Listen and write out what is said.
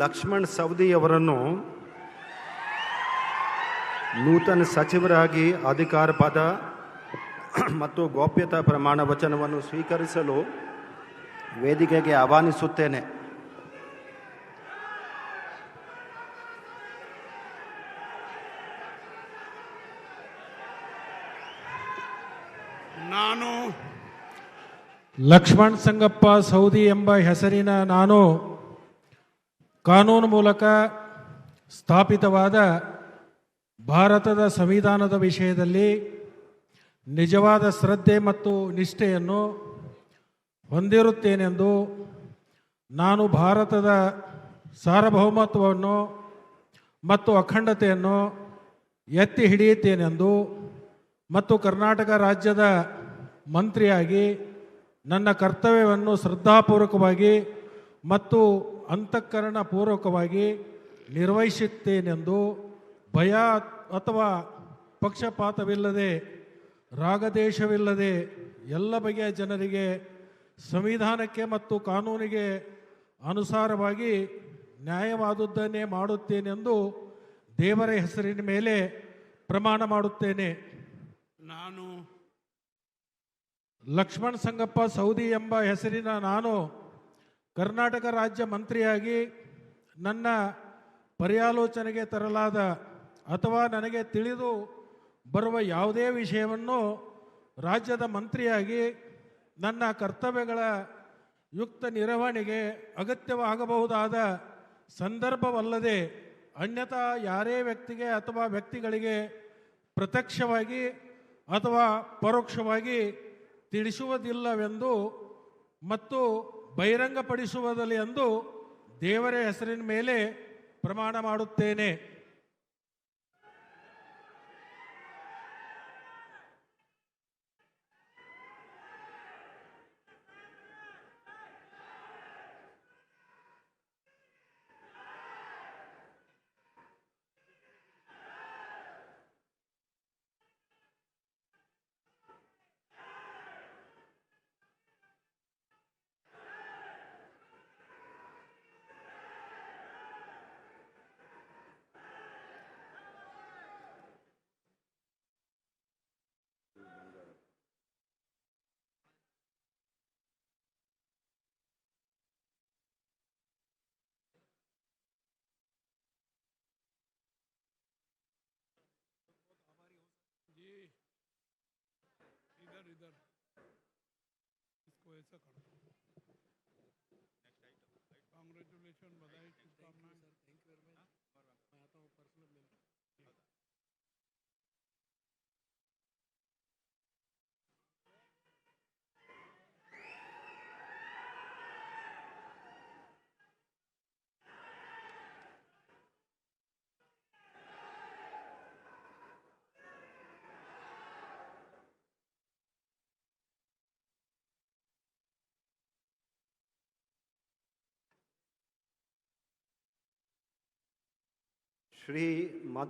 ಲಕ್ಷ್ಮಣ್ ಸವದಿ ಅವರನ್ನು ನೂತನ ಸಚಿವರಾಗಿ ಅಧಿಕಾರ ಪದ ಮತ್ತು ಗೌಪ್ಯತಾ ಪ್ರಮಾಣ ವಚನವನ್ನು ಸ್ವೀಕರಿಸಲು ವೇದಿಕೆಗೆ ಆಹ್ವಾನಿಸುತ್ತೇನೆ. ನಾನು ಲಕ್ಷ್ಮಣ್ ಸಂಗಪ್ಪ ಸೌದಿ ಎಂಬ ಹೆಸರಿನ ನಾನು ಕಾನೂನು ಮೂಲಕ ಸ್ಥಾಪಿತವಾದ ಭಾರತದ ಸಂವಿಧಾನದ ವಿಷಯದಲ್ಲಿ ನಿಜವಾದ ಶ್ರದ್ಧೆ ಮತ್ತು ನಿಷ್ಠೆಯನ್ನು ಹೊಂದಿರುತ್ತೇನೆಂದು, ನಾನು ಭಾರತದ ಸಾರ್ವಭೌಮತ್ವವನ್ನು ಮತ್ತು ಅಖಂಡತೆಯನ್ನು ಎತ್ತಿ ಹಿಡಿಯುತ್ತೇನೆಂದು ಮತ್ತು ಕರ್ನಾಟಕ ರಾಜ್ಯದ ಮಂತ್ರಿಯಾಗಿ ನನ್ನ ಕರ್ತವ್ಯವನ್ನು ಶ್ರದ್ಧಾಪೂರ್ವಕವಾಗಿ ಮತ್ತು ಅಂತಃಕರಣಪೂರ್ವಕವಾಗಿ ನಿರ್ವಹಿಸುತ್ತೇನೆಂದು ಭಯ ಅಥವಾ ಪಕ್ಷಪಾತವಿಲ್ಲದೆ ರಾಗದೇಶವಿಲ್ಲದೆ ಎಲ್ಲ ಬಗೆಯ ಜನರಿಗೆ ಸಂವಿಧಾನಕ್ಕೆ ಮತ್ತು ಕಾನೂನಿಗೆ ಅನುಸಾರವಾಗಿ ನ್ಯಾಯವಾದುದನ್ನೇ ಮಾಡುತ್ತೇನೆಂದು ದೇವರ ಹೆಸರಿನ ಮೇಲೆ ಪ್ರಮಾಣ ಮಾಡುತ್ತೇನೆ. ನಾನು ಲಕ್ಷ್ಮಣ್ ಸಂಗಪ್ಪ ಸೌದಿ ಎಂಬ ಹೆಸರಿನ ನಾನು ಕರ್ನಾಟಕ ರಾಜ್ಯ ಮಂತ್ರಿಯಾಗಿ ನನ್ನ ಪರ್ಯಾಲೋಚನೆಗೆ ತರಲಾದ ಅಥವಾ ನನಗೆ ತಿಳಿದು ಬರುವ ಯಾವುದೇ ವಿಷಯವನ್ನು ರಾಜ್ಯದ ಮಂತ್ರಿಯಾಗಿ ನನ್ನ ಕರ್ತವ್ಯಗಳ ಯುಕ್ತ ನಿರ್ವಹಣೆಗೆ ಅಗತ್ಯವಾಗಬಹುದಾದ ಸಂದರ್ಭವಲ್ಲದೆ ಅನ್ಯಥಾ ಯಾರೇ ವ್ಯಕ್ತಿಗೆ ಅಥವಾ ವ್ಯಕ್ತಿಗಳಿಗೆ ಪ್ರತ್ಯಕ್ಷವಾಗಿ ಅಥವಾ ಪರೋಕ್ಷವಾಗಿ ತಿಳಿಸುವುದಿಲ್ಲವೆಂದು ಮತ್ತು ಬಹಿರಂಗಪಡಿಸುವುದಿಲ್ಲ ಎಂದು ದೇವರ ಹೆಸರಿನ ಮೇಲೆ ಪ್ರಮಾಣ ಮಾಡುತ್ತೇನೆ. इधर इसको ऐसा कर दो. कांग्रेचुलेशन, बधाई, शुभकामनाएं. Thank you very much. मैं आता हूँ पर्सनल मिलने. ಶ್ರೀ ಮಧು